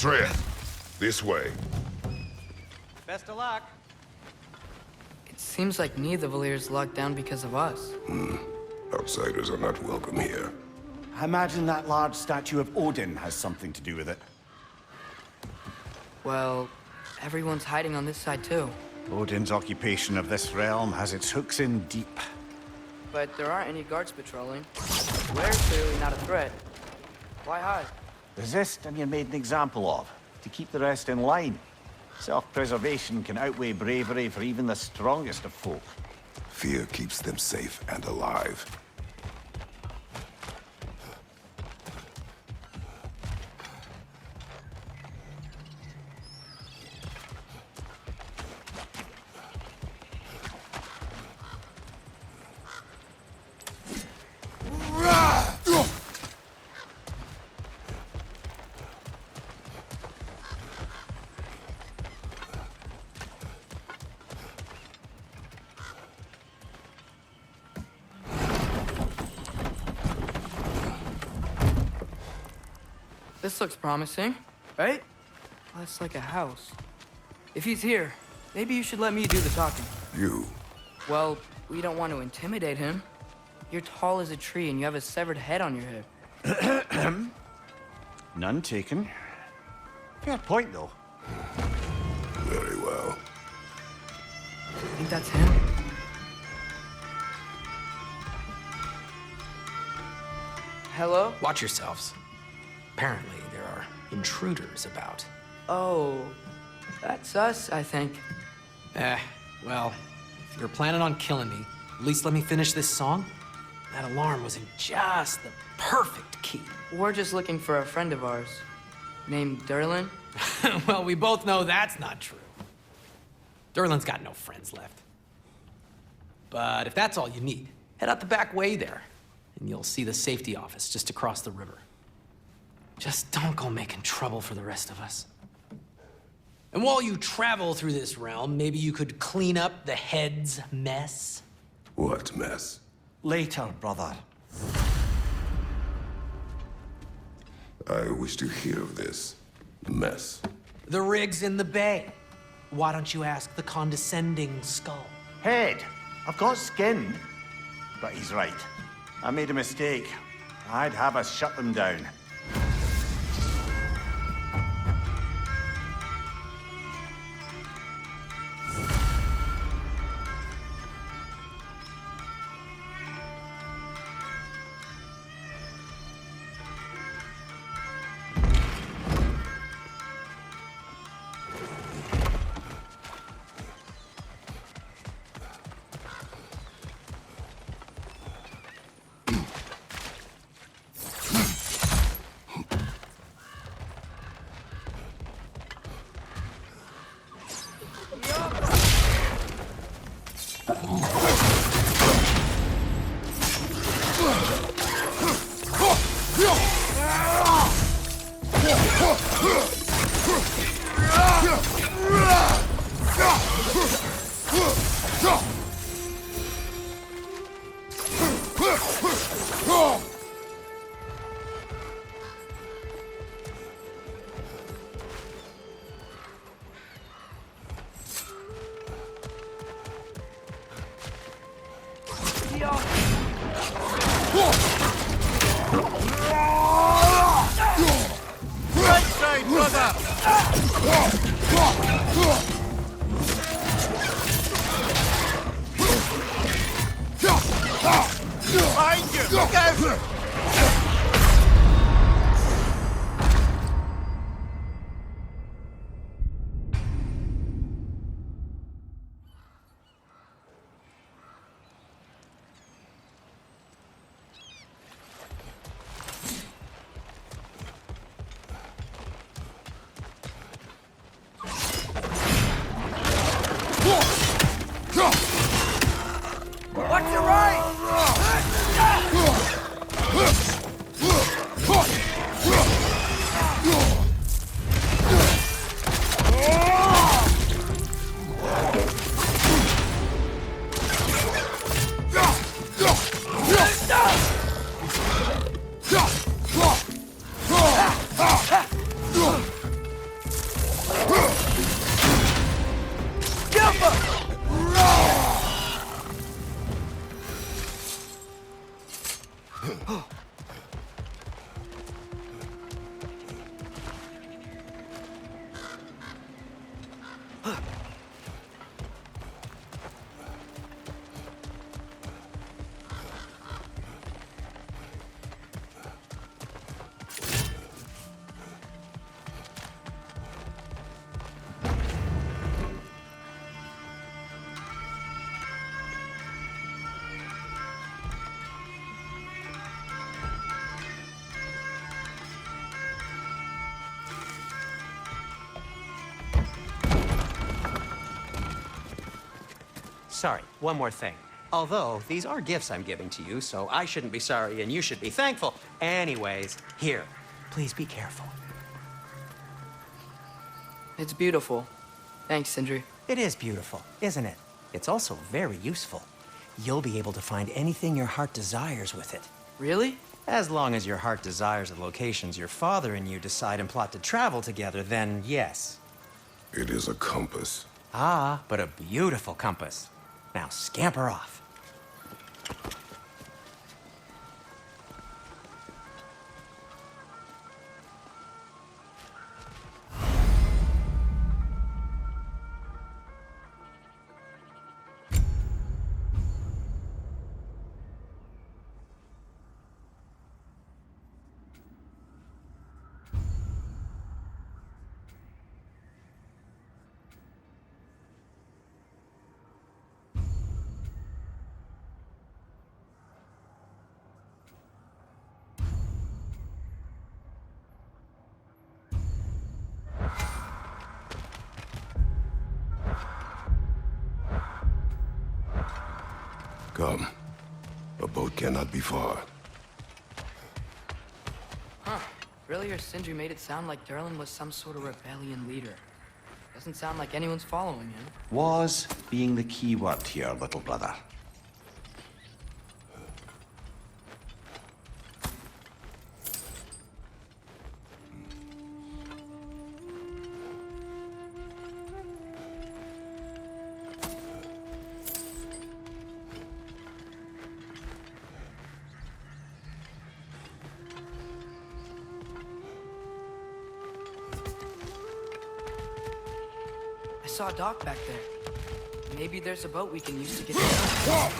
tread. This way. Best of luck. It seems like neither Valyr's locked down because of us. Outsiders are not welcome here. I imagine that large statue of Odin has something to do with it. Well, everyone's hiding on this side too. Odin's occupation of this realm has its hooks in deep. But there aren't any guards patrolling. Blair's clearly not a threat. Why hide? Resist and you're made an example of, to keep the rest in line. Self-preservation can outweigh bravery for even the strongest of folk. Fear keeps them safe and alive. This looks promising, right? Well, it's like a house. If he's here, maybe you should let me do the talking. You. Well, we don't want to intimidate him. You're tall as a tree and you have a severed head on your head. None taken. Fair point, though. Very well. Think that's him? Hello? Watch yourselves. Apparently, there are intruders about. Oh, that's us, I think. Well, if you're planning on killing me, at least let me finish this song. That alarm was in just the perfect key. We're just looking for a friend of ours, named Derlin. Well, we both know that's not true. Derlin's got no friends left. But if that's all you need, head out the back way there, and you'll see the safety office just across the river. Just don't go making trouble for the rest of us. And while you travel through this realm, maybe you could clean up the head's mess? What mess? Later, brother. I wish to hear of this mess. The rig's in the bay. Why don't you ask the condescending skull? Head, I've got skin. But he's right. I made a mistake. I'd have us shut them down. Right side, brother! Behind you! Look out! Watch your right! sorry, one more thing. Although, these are gifts I'm giving to you, so I shouldn't be sorry and you should be thankful. Anyways, here, please be careful. It's beautiful. Thanks, Sindri. It is beautiful, isn't it? It's also very useful. You'll be able to find anything your heart desires with it. Really? As long as your heart desires the locations your father and you decide and plot to travel together, then yes. It is a compass. Ah, but a beautiful compass. Now scamper off. Come. A boat cannot be far. Huh. Earlier, Sindri made it sound like Durlin was some sort of rebellion leader. Doesn't sound like anyone's following him. Was being the key word here, little brother. I saw a dock back there. Maybe there's a boat we can use to get down.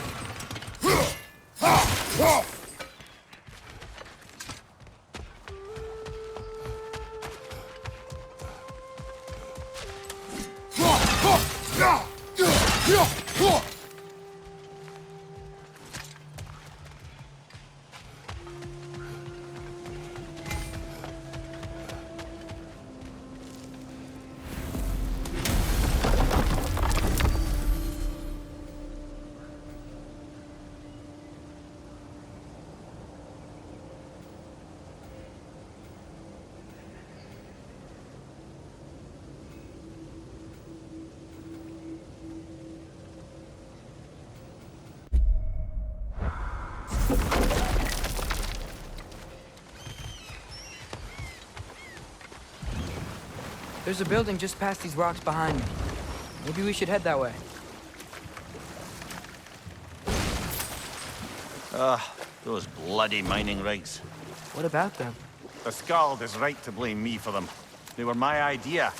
There's a building just past these rocks behind me. Maybe we should head that way. Those bloody mining rigs. What about them? The Skald is right to blame me for them. They were my idea.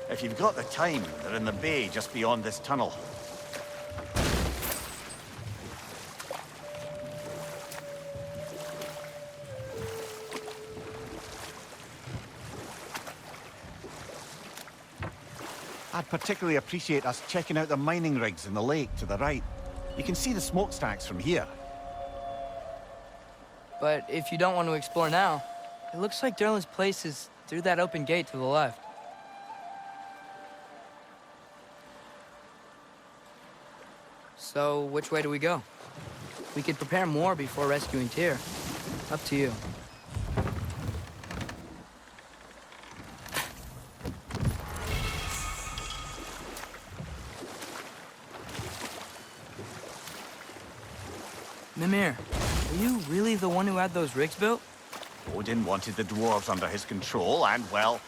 If you've got the time, they're in the bay just beyond this tunnel. I'd particularly appreciate us checking out the mining rigs in the lake to the right. You can see the smokestacks from here. But if you don't want to explore now, it looks like Durlin's place is through that open gate to the left. So, which way do we go? We could prepare more before rescuing Tyr. Up to you. Mimir, are you really the one who had those rigs built? Odin wanted the dwarves under his control, and, well,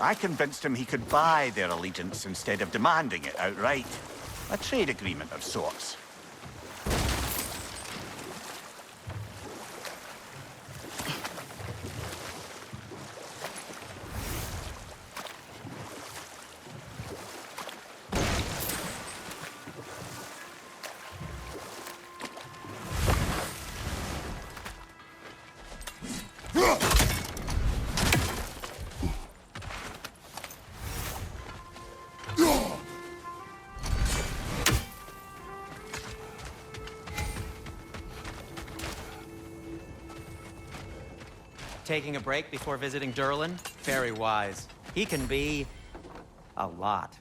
I convinced him he could buy their allegiance instead of demanding it outright. A trade agreement of sorts. Taking a break before visiting Durlin? Very wise. He can be... a lot.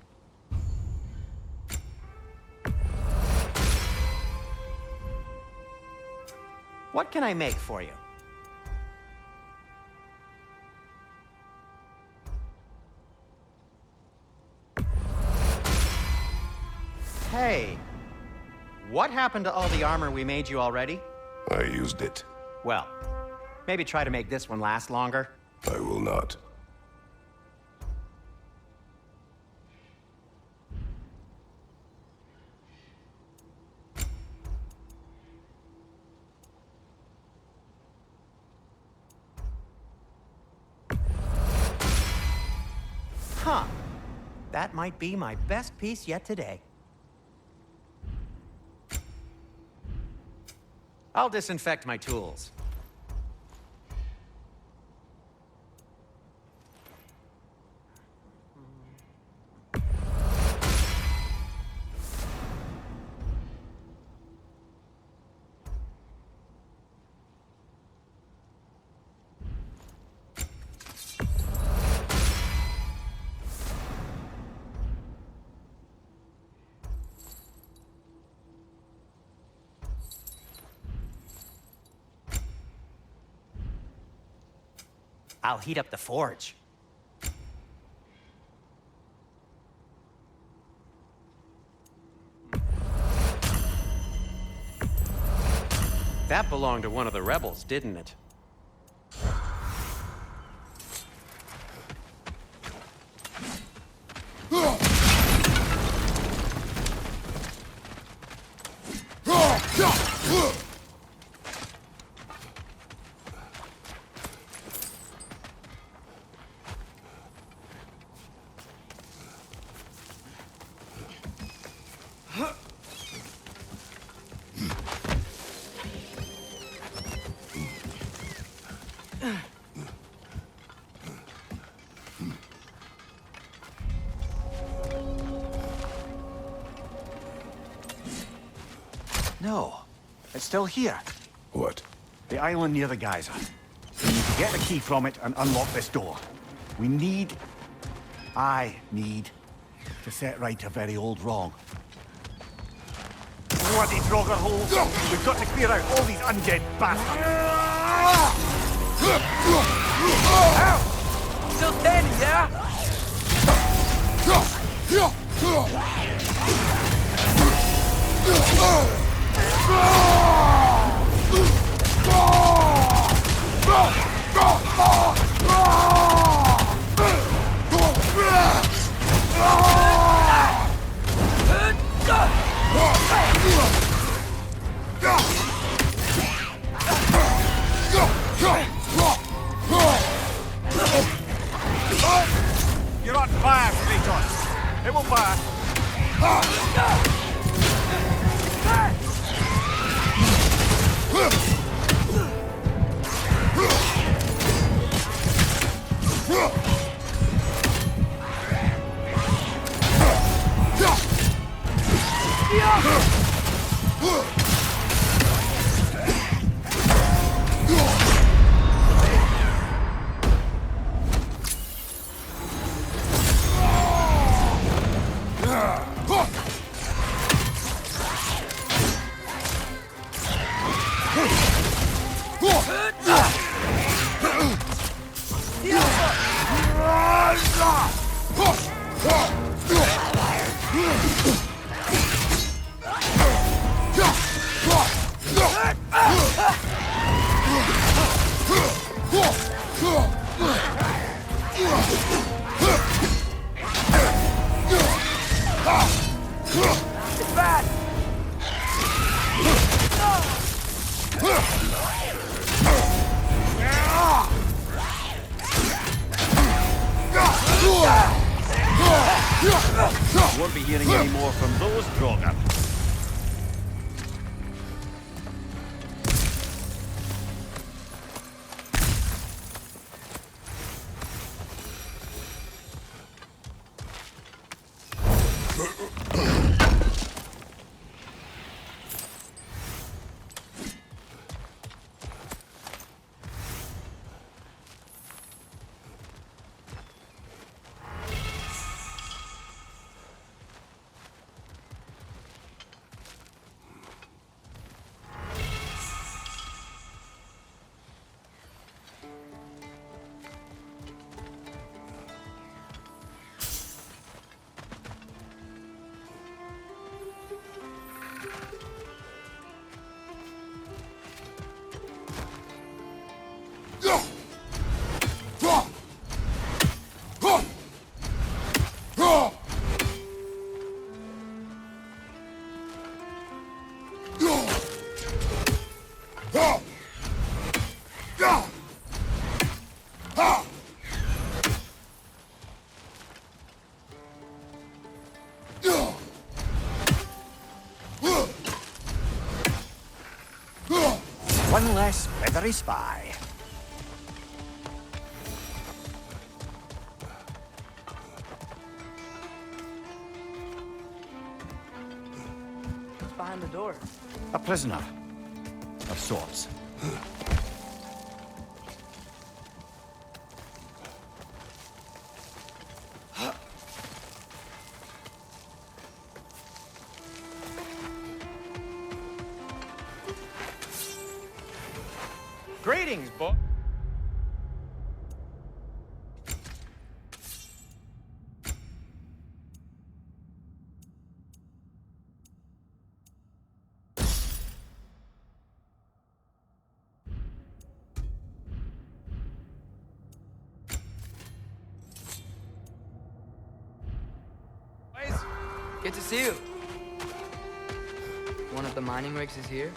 What can I make for you? Hey, what happened to all the armor we made you already? I used it. Well, maybe try to make this one last longer. I will not. Huh. That might be my best piece yet today. I'll disinfect my tools. I'll heat up the forge. That belonged to one of the rebels, didn't it? No, it's still here. What? The island near the geyser. We need to get the key from it and unlock this door. I need to set right a very old wrong. Bloody Draugr holes! We've got to clear out all these undead bastards! Still standing, yeah? You're on fire, Kratos! It will pass! Won't be hearing any more from those Draugr. One less feathery spy. What's behind the door? A prisoner. Of sorts. Greetings, boy. Good to see you. One of the mining rigs is here.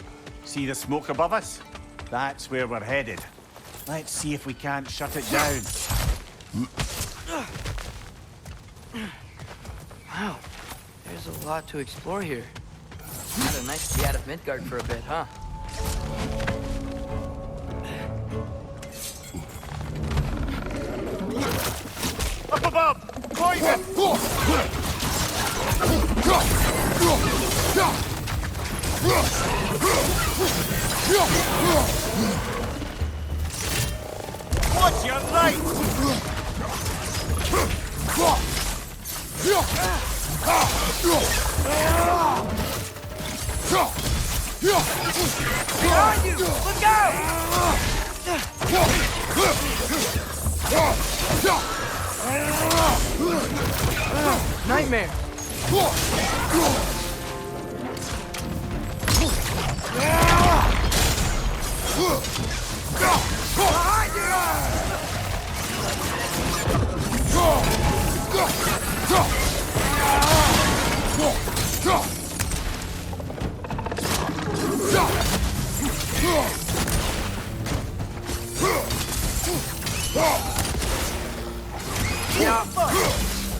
See the smoke above us? That's where we're headed. Let's see if we can't shut it down. Wow, there's a lot to explore here. Kinda nice to be out of Midgard for a bit, huh? Up above! Poison! Watch your right! Behind you! Look out! Nightmare!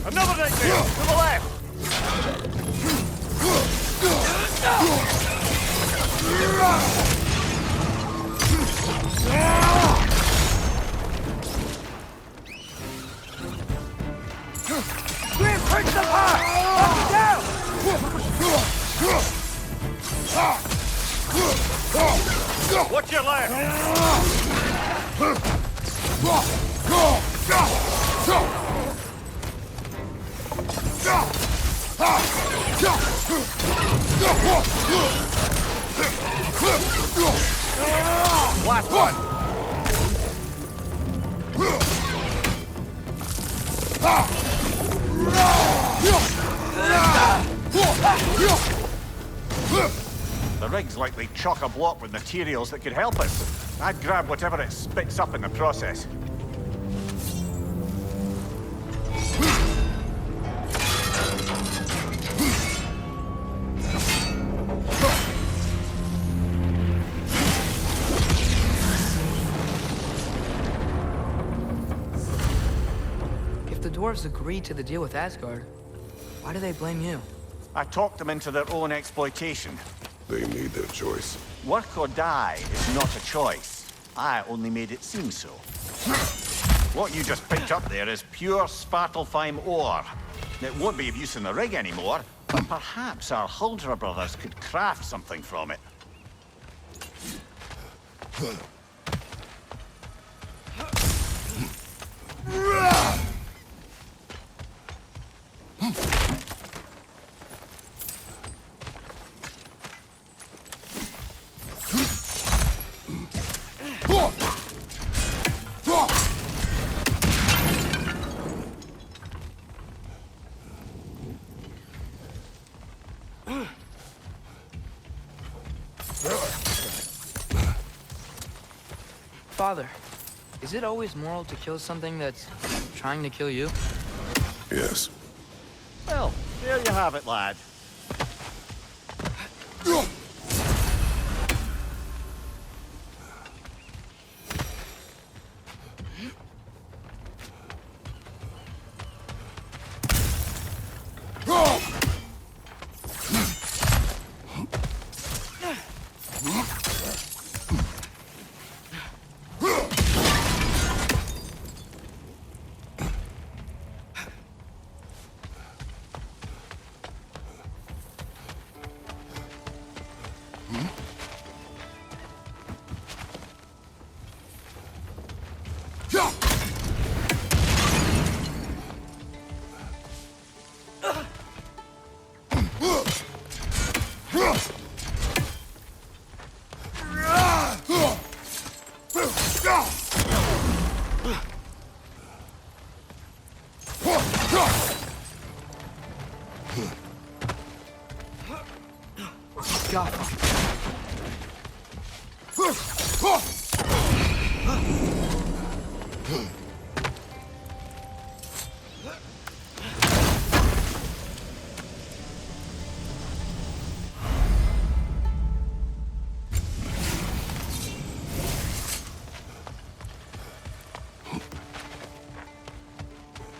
Another nightmare! To the left! Grim, break the pot! Knock it down! Watch your left! Last one! The rig's likely chock-a-block with materials that could help us. I'd grab whatever it spits up in the process. If the dwarves agreed to the deal with Asgard, why do they blame you? I talked them into their own exploitation. They made their choice. Work or die is not a choice. I only made it seem so. What you just picked up there is pure Svartalfheim ore. It won't be of use in the rig anymore, but perhaps our Huldra brothers could craft something from it. Father, is it always moral to kill something that's trying to kill you? Yes. Well, there you have it, lad. God.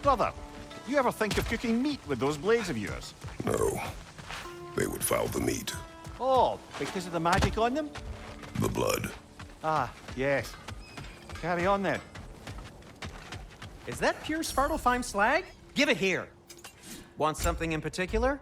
Brother, you ever think of cooking meat with those blades of yours? No. They would foul the meat. Oh, because of the magic on them? The blood. Ah, yes. Carry on then. Is that pure Svartalfheim slag? Give it here. Want something in particular?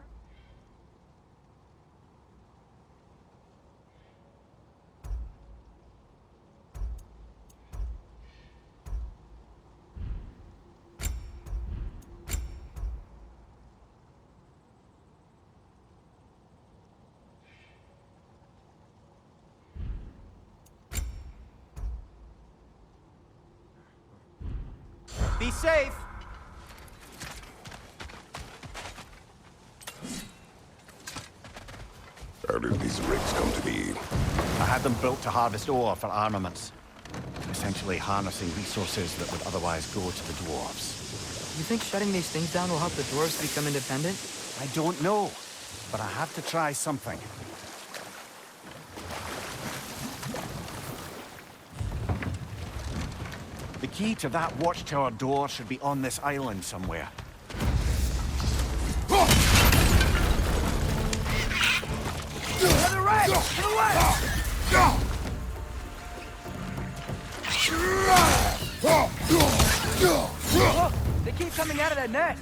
Be safe. How did these rigs come to be? I had them built to harvest ore for armaments. Essentially harnessing resources that would otherwise go to the dwarves. You think shutting these things down will help the dwarves become independent? I don't know, but I have to try something. The key to that watchtower door should be on this island somewhere. Another right! To the left! Look! They keep coming out of that net!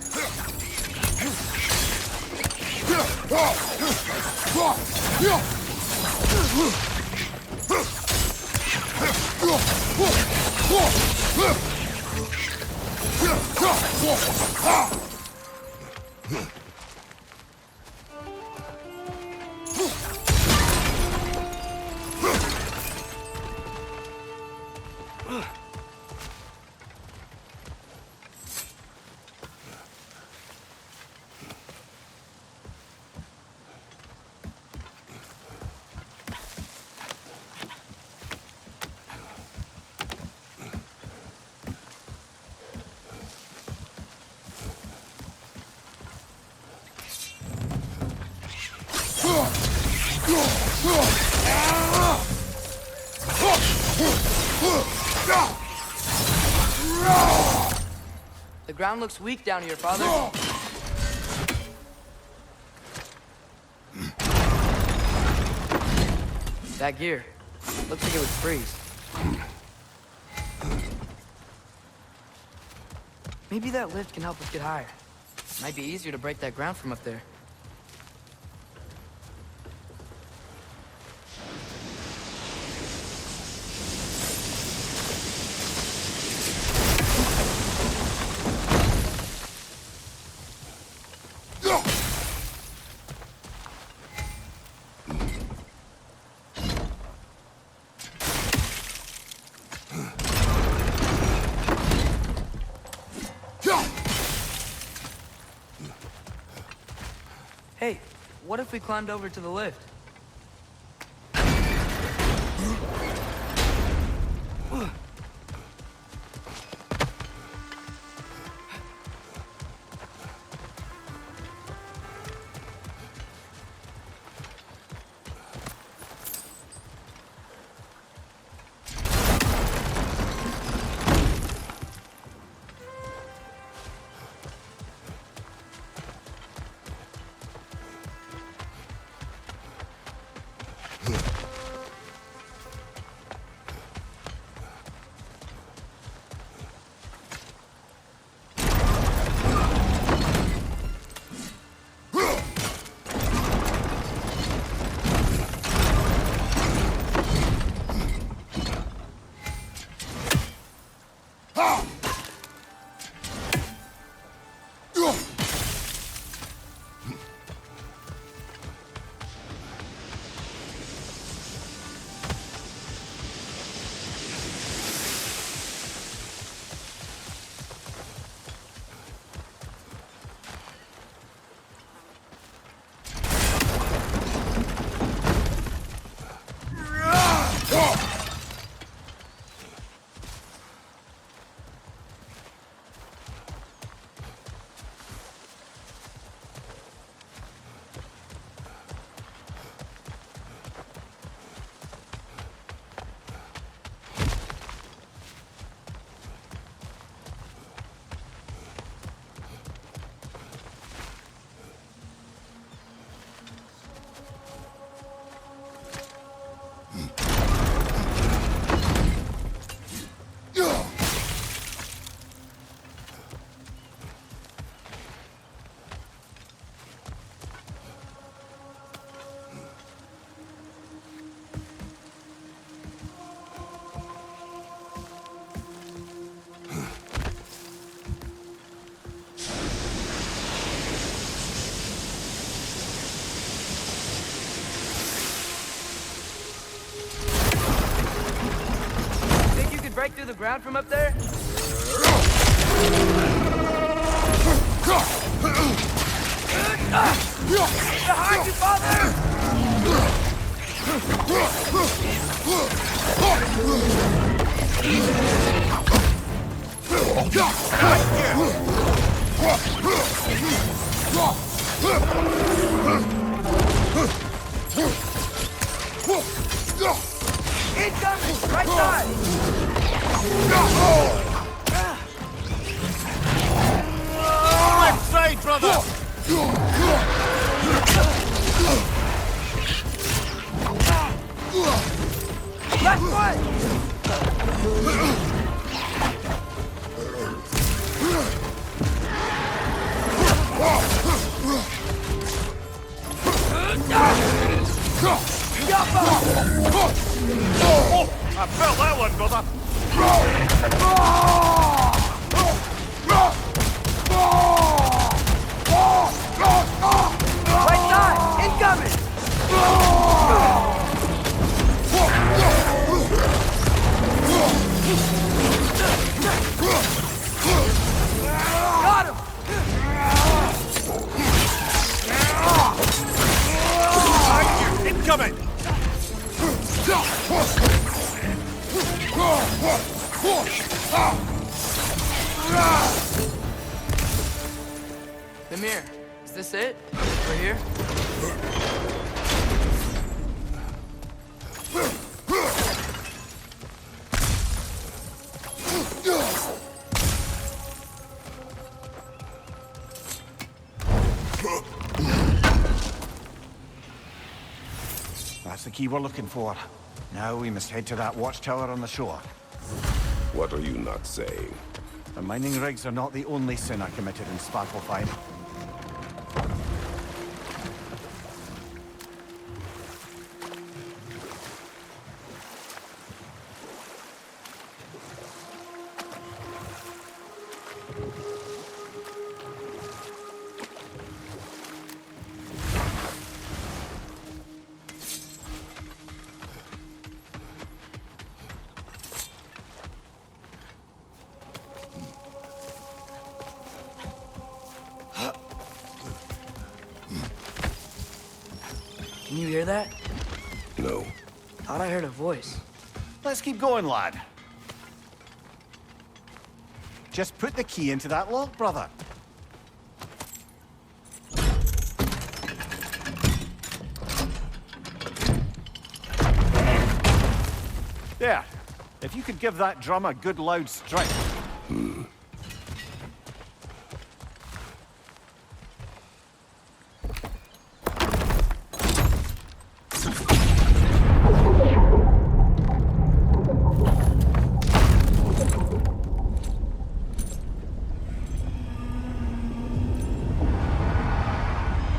The ground looks weak down here, Father. That gear. Looks like it would freeze. Maybe that lift can help us get higher. Might be easier to break that ground from up there. Hey, what if we climbed over to the lift? strike through the ground from up there? Behind you, father! Incoming! Right side! Left side, brother! Left foot! I felt that one, brother! Right side! Incoming! Got him! Incoming! Mimir, is this it? We're here? That's the key we're looking for. Now we must head to that watchtower on the shore. What are you not saying? The mining rigs are not the only sin I committed in Svartalfheim. Can you hear that? No. Thought I heard a voice. Let's keep going, lad. Just put the key into that lock, brother. There. If you could give that drum a good loud strike.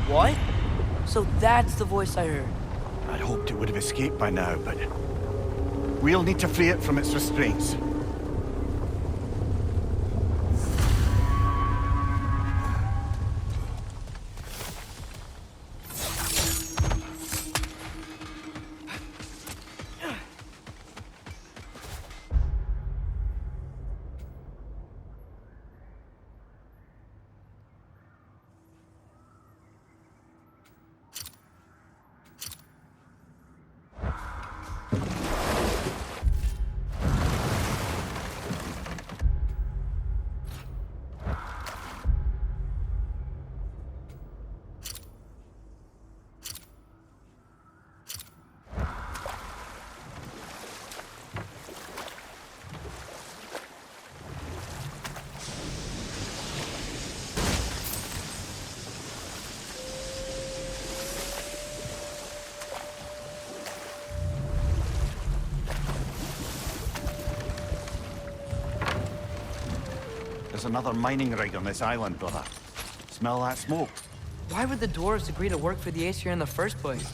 What? So that's the voice I heard. I'd hoped it would have escaped by now, but we'll need to free it from its restraints. There's another mining rig on this island, brother. Smell that smoke? Why would the dwarves agree to work for the Aesir in the first place?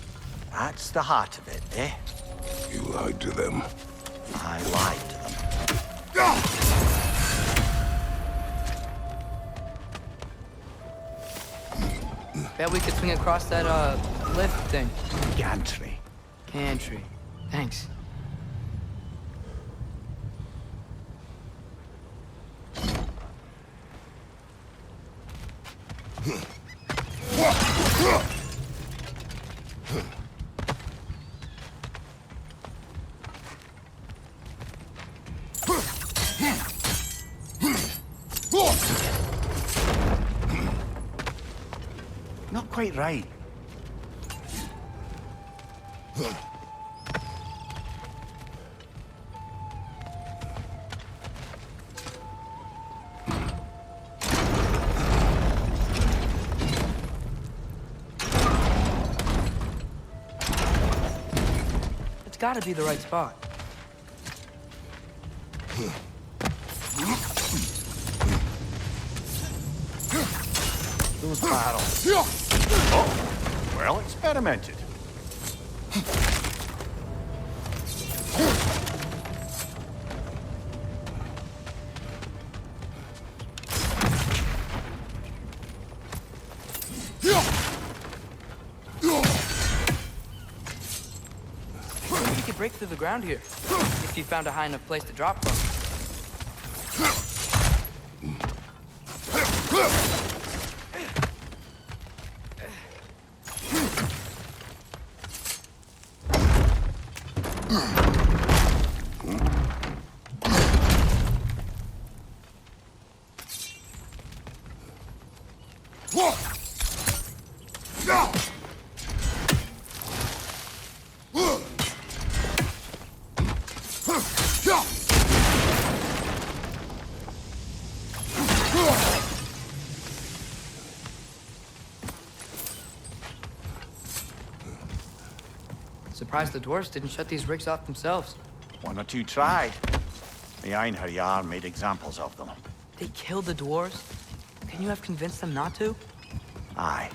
That's the heart of it, eh? You lied to them. I lied to them. Bet we could swing across that, lift thing. Gantry. Gantry. Thanks. Not quite right. It's gotta be the right spot. Those barrels. Oh, well experimented. Maybe you could break through the ground here, if you found a high enough place to drop from. Surprised the dwarves didn't shut these rigs off themselves. One or two tried. The Einherjar made examples of them. They killed the dwarves? Can you have convinced them not to? Aye.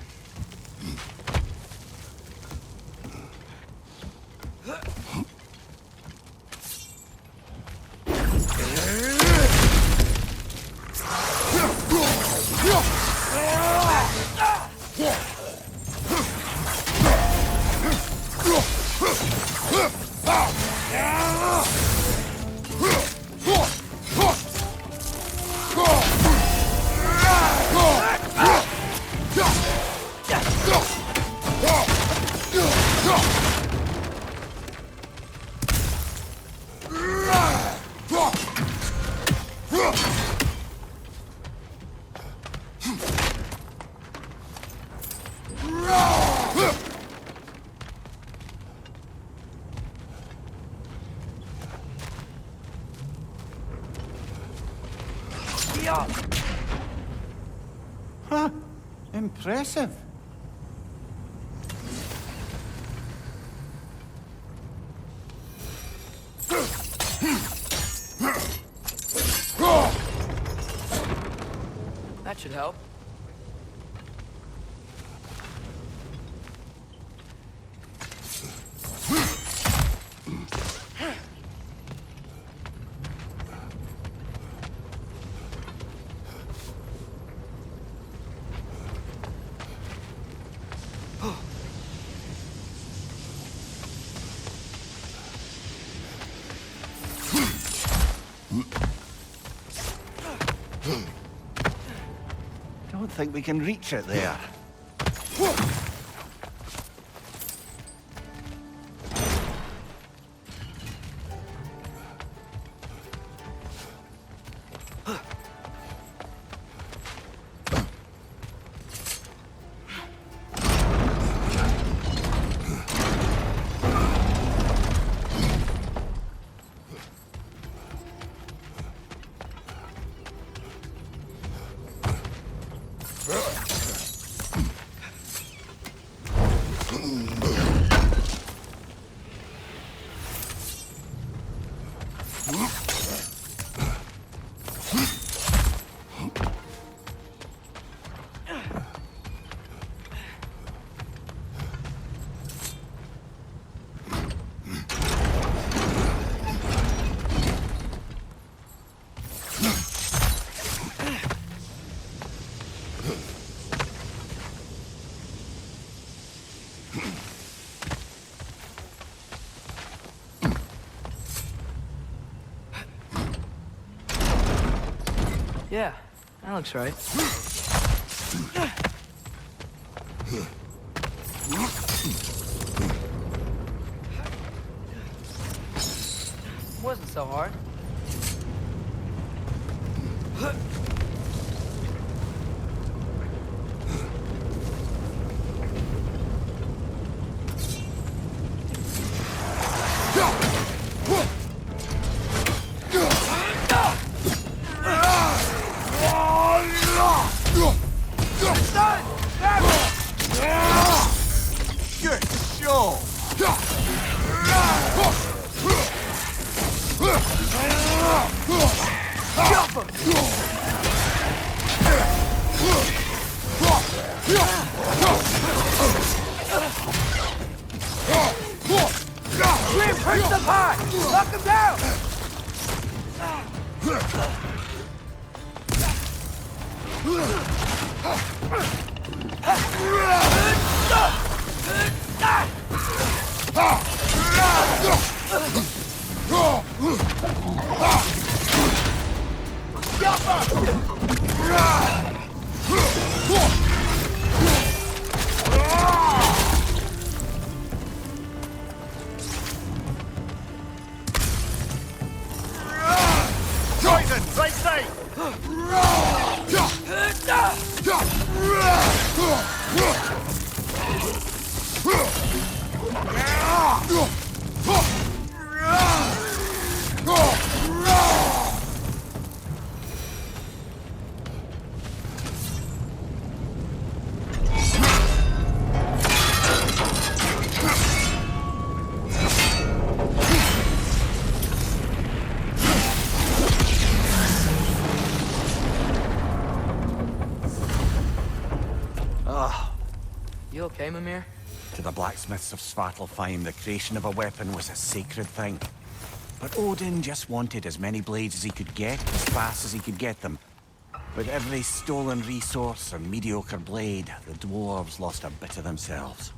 Huh. Impressive. That should help. Don't think we can reach it there. Yeah, that looks right. so hard. Good show! Grim, hurt the pot! Knock him down! Poison! Right side! You okay, Mimir? To the blacksmiths of Svartalfheim, the creation of a weapon was a sacred thing. But Odin just wanted as many blades as he could get, as fast as he could get them. With every stolen resource or mediocre blade, the dwarves lost a bit of themselves.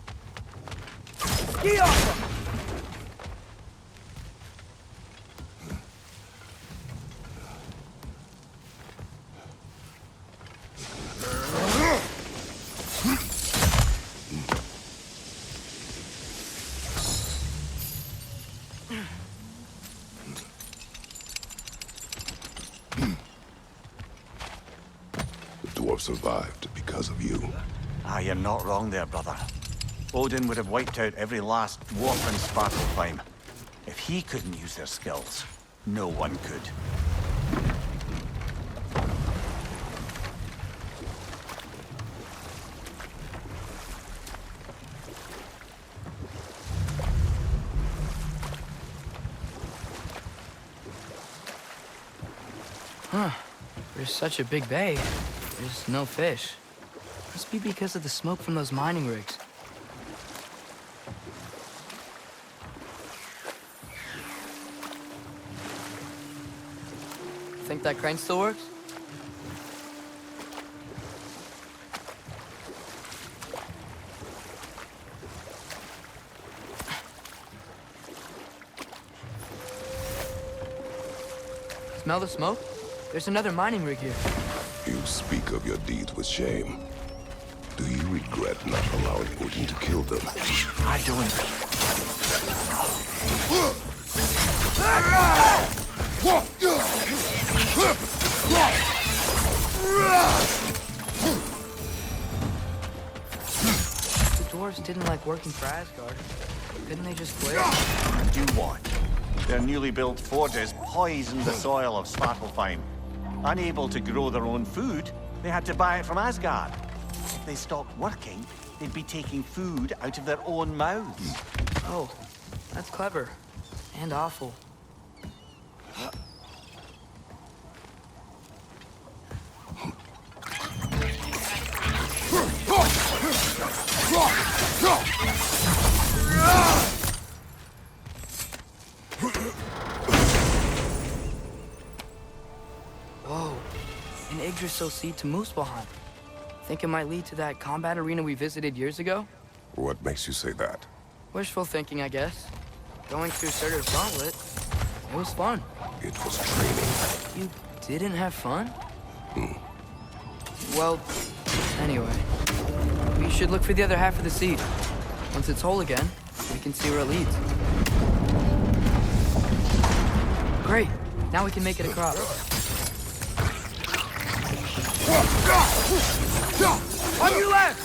Ski off him! The dwarf survived because of you. Ah, you're not wrong there, brother. Odin would have wiped out every last dwarf in Svartalfheim. If he couldn't use their skills, no one could. Huh. There's such a big bay. There's no fish. Must be because of the smoke from those mining rigs. Think that crane still works? Smell the smoke? There's another mining rig here. You speak of your deeds with shame. Do you regret not allowing Odin to kill them? I don't. The dwarves didn't like working for Asgard. Couldn't they just quit? Do what? Their newly built forges poisoned the soil of Svartalfheim. Unable to grow their own food, they had to buy it from Asgard. If they stopped working, they'd be taking food out of their own mouths. Oh, that's clever. And awful. Whoa, an Yggdrasil seed to Muspelheim. Think it might lead to that combat arena we visited years ago? What makes you say that? Wishful thinking, I guess. Going through Surtur's gauntlet, it was fun. It was training. You didn't have fun? Well, anyway. We should look for the other half of the seed. Once it's whole again, we can see where it leads. Great. Now we can make it across. On your left!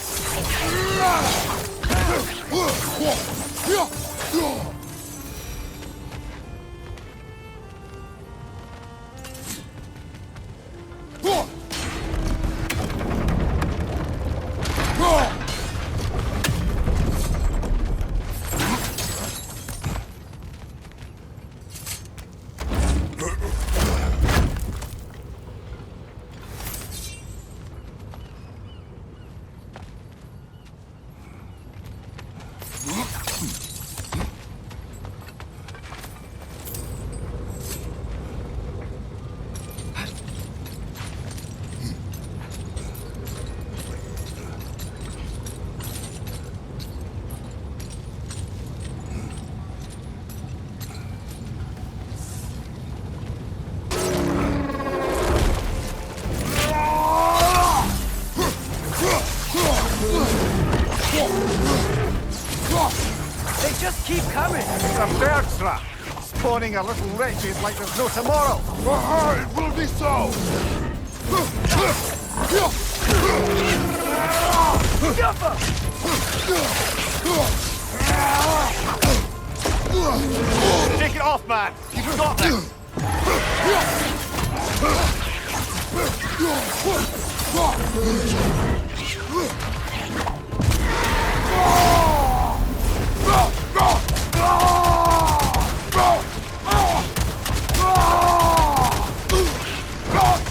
They just keep coming. It's a bird trap, spawning a little wretches like there's no tomorrow. It will be so! Take it off, man. You've got this.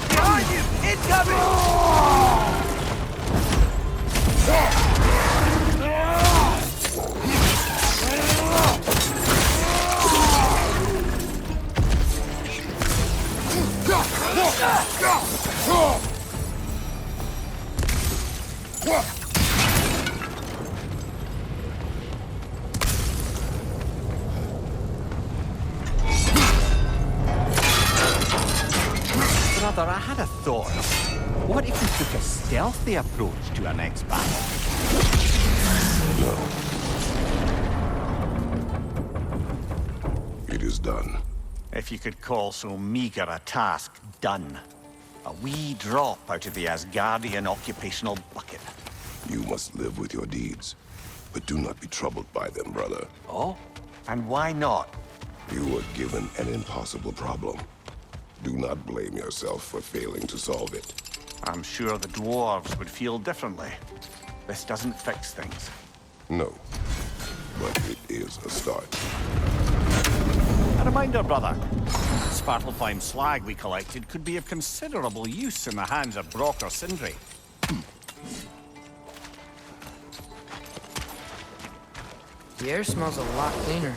Behind you! Incoming! Brother, I had a thought. What if we took a stealthy approach to our next battle? It is done. If you could call so meager a task done. A wee drop out of the Asgardian occupational bucket. You must live with your deeds, but do not be troubled by them, brother. Oh? And why not? You were given an impossible problem. Do not blame yourself for failing to solve it. I'm sure the dwarves would feel differently. This doesn't fix things. No, but it is a start. A reminder, brother. The Svartalfheim slag we collected could be of considerable use in the hands of Brock or Sindri. The air smells a lot cleaner.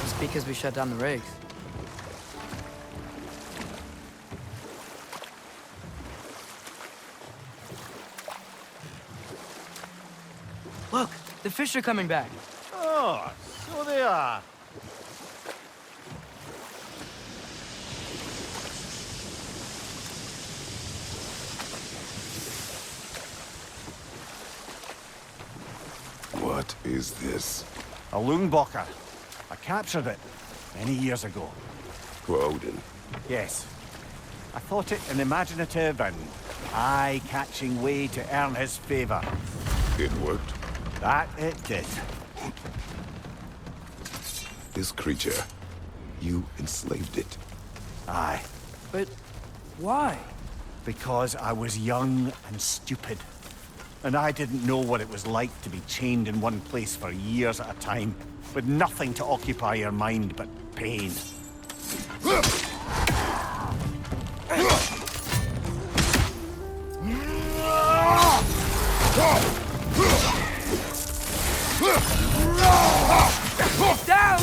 It's because we shut down the rigs. Look, the fish are coming back. Oh, so they are. What is this? A Lungbocker. I captured it many years ago. For Odin. Yes. I thought it an imaginative and eye-catching way to earn his favor. It worked. That it did. This creature, you enslaved it. Aye. But why? Because I was young and stupid. And I didn't know what it was like to be chained in one place for years at a time, with nothing to occupy your mind but pain. Down!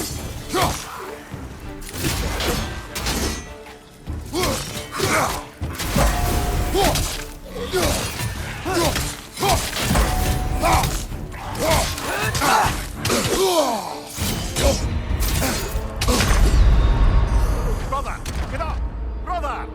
Brother, get up! Brother!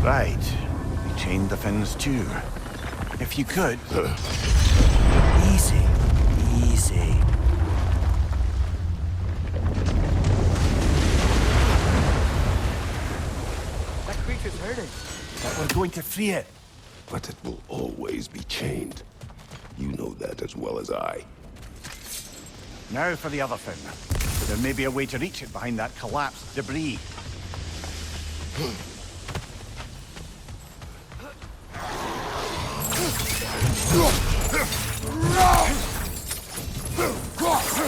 Right. We chained the fins too. If you could... Easy. Easy. That creature's hurting. But we're going to free it. But it will always be chained. You know that as well as I. Now for the other fin. There may be a way to reach it behind that collapsed debris.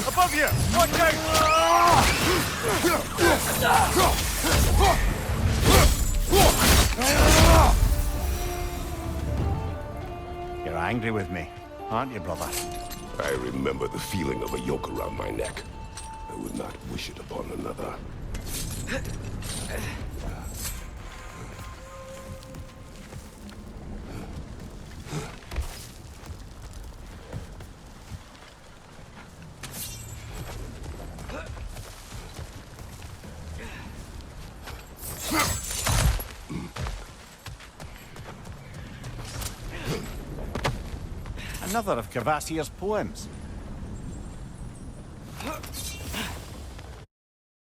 Above you! Watch out! You're angry with me, aren't you, brother? I remember the feeling of a yoke around my neck. I would not wish it upon another. Another of Cavassier's poems.